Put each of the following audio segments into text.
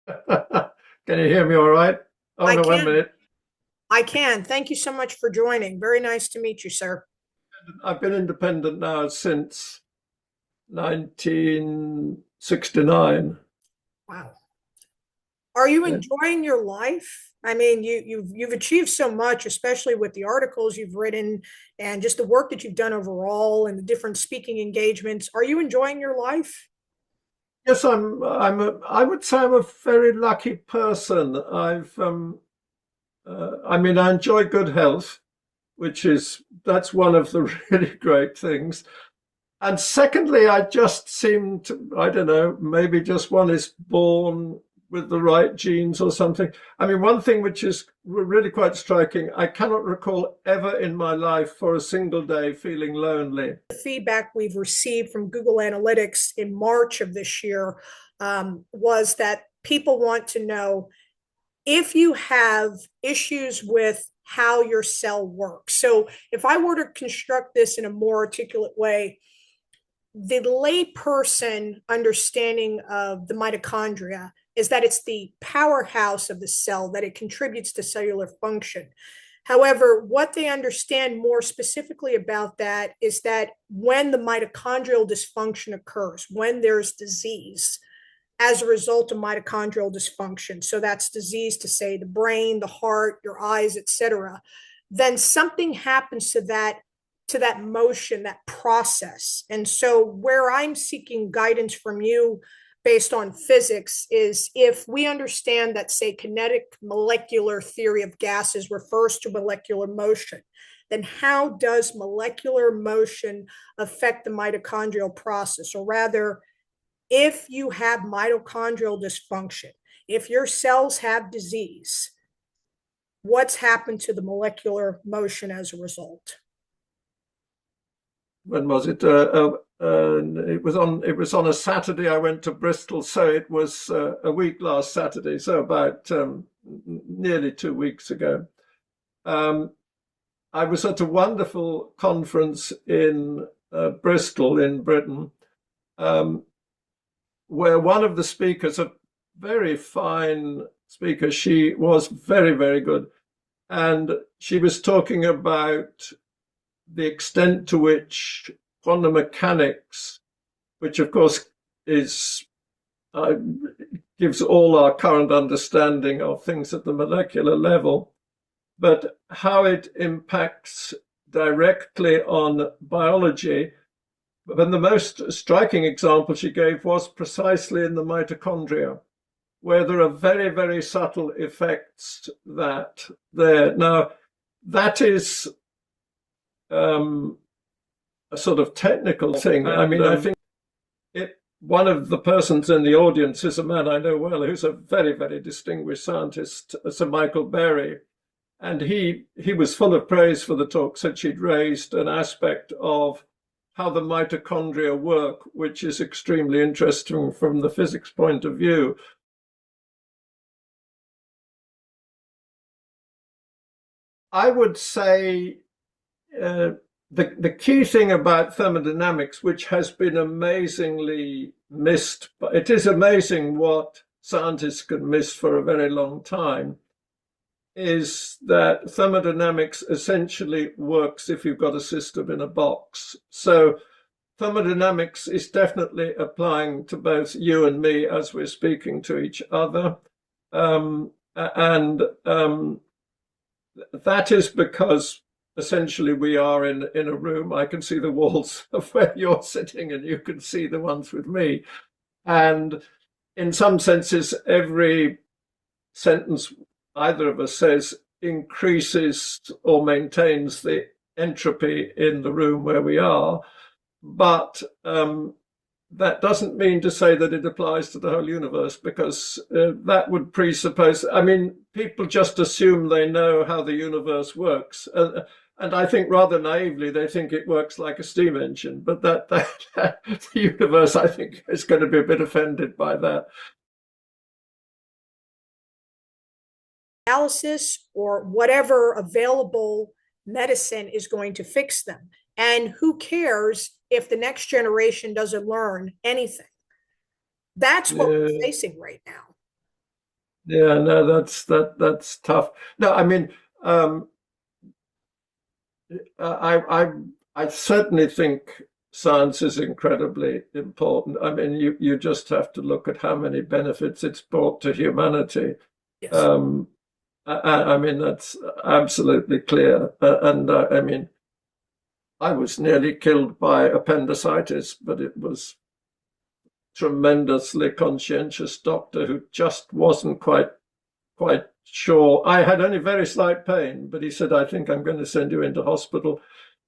Can you hear me all right? Oh I no, one can. minute. I can. Thank you so much for joining. Very nice to meet you, sir. I've been independent now since 1969. Wow. Are you Yeah. enjoying your life? I mean, you've achieved so much, especially with the articles you've written and just the work that you've done overall and the different speaking engagements. Are you enjoying your life? Yes, I would say I'm a very lucky person. I mean, I enjoy good health, that's one of the really great things. And secondly, I just seem to, I don't know, maybe just one is born with the right genes or something. I mean, one thing which is really quite striking, I cannot recall ever in my life for a single day feeling lonely. The feedback we've received from Google Analytics in March of this year was that people want to know if you have issues with how your cell works. So, if I were to construct this in a more articulate way, the layperson understanding of the mitochondria is that it's the powerhouse of the cell, that it contributes to cellular function. However, what they understand more specifically about that is that when the mitochondrial dysfunction occurs, when there's disease, as a result of mitochondrial dysfunction, so that's disease to say the brain, the heart, your eyes, etc., then something happens to that motion, that process. And so where I'm seeking guidance from you based on physics is if we understand that, say, kinetic molecular theory of gases refers to molecular motion, then how does molecular motion affect the mitochondrial process? Or rather, if you have mitochondrial dysfunction, if your cells have disease, what's happened to the molecular motion as a result? When was it? It was on a Saturday. I went to Bristol, so it was a week last Saturday, so about nearly 2 weeks ago. Um, I was at a wonderful conference in Bristol in Britain, um, where one of the speakers, a very fine speaker, she was very, very good. And she was talking about the extent to which quantum mechanics, which of course is uh, gives all our current understanding of things at the molecular level, but how it impacts directly on biology. And the most striking example she gave was precisely in the mitochondria, where there are very, very subtle effects that there. Now, that is a sort of technical thing. I mean, I think one of the persons in the audience is a man I know well, who's a very, very distinguished scientist, Sir Michael Berry. And he was full of praise for the talk, said she'd raised an aspect of how the mitochondria work, which is extremely interesting from the physics point of view. I would say the key thing about thermodynamics, which has been amazingly missed, but it is amazing what scientists can miss for a very long time, is that thermodynamics essentially works if you've got a system in a box. So thermodynamics is definitely applying to both you and me as we're speaking to each other. And that is because essentially we are in a room. I can see the walls of where you're sitting, and you can see the ones with me. And in some senses, every sentence either of us says increases or maintains the entropy in the room where we are. But that doesn't mean to say that it applies to the whole universe, because that would presuppose, I mean, people just assume they know how the universe works. And I think rather naively, they think it works like a steam engine, but that the universe, I think, is going to be a bit offended by that. Analysis or whatever available medicine is going to fix them. And who cares if the next generation doesn't learn anything? That's what we're Uh, facing right now. Yeah, no, that's tough. No, I mean, um, I certainly think science is incredibly important. I mean, you just have to look at how many benefits it's brought to humanity. Yes. Um, I mean, that's absolutely clear. And I mean, I was nearly killed by appendicitis, but it was tremendously conscientious doctor who just wasn't quite sure. I had only very slight pain, but he said, I think I'm going to send you into hospital.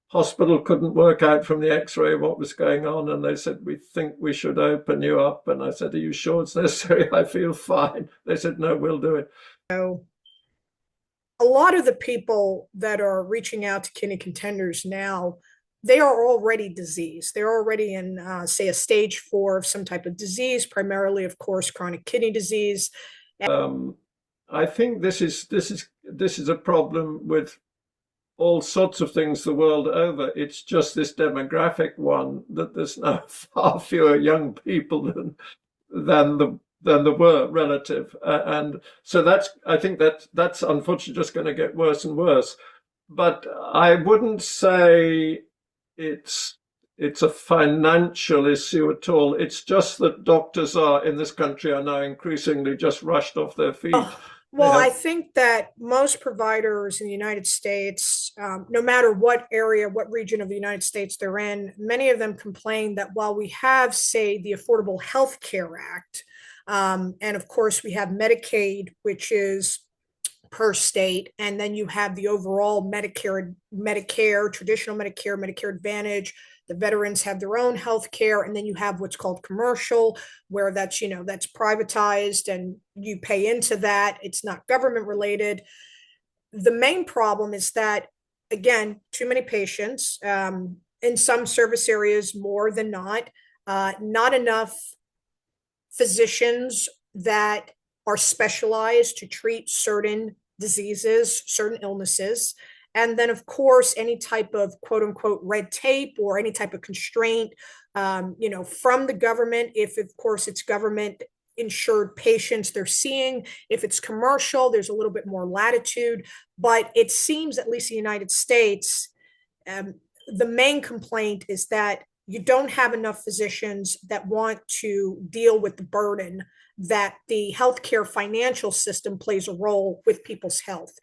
Hospital couldn't work out from the x-ray what was going on, and they said, we think we should open you up. And I said, are you sure it's necessary? I feel fine. They said, no, we'll do it. So a lot of the people that are reaching out to kidney contenders now, they are already diseased. They're already in, say, a stage 4 of some type of disease, primarily, of course, chronic kidney disease. um, I think this is a problem with all sorts of things the world over. It's just this demographic one that there's now far fewer young people than the were relative, and so I think that's unfortunately just going to get worse and worse. But I wouldn't say it's it's a financial issue at all. It's just that doctors are in this country are now increasingly just rushed off their feet. Oh, They well, I have think that most providers in the United States, no matter what area, what region of the United States they're in, many of them complain that while we have, say, the Affordable Health Care Act, and of course we have Medicaid, which is per state, and then you have the overall Medicare, traditional Medicare, Medicare Advantage. The veterans have their own health care, and then you have what's called commercial, where that's, that's privatized and you pay into that. It's not government related. The main problem is that, again, too many patients, in some service areas more than not enough physicians that are specialized to treat certain diseases, certain illnesses. And then, of course, any type of quote unquote red tape or any type of constraint, from the government, if of course it's government insured patients they're seeing. If it's commercial, there's a little bit more latitude. But it seems, at least in the United States, um, the main complaint is that you don't have enough physicians that want to deal with the burden that the healthcare financial system plays a role with people's health.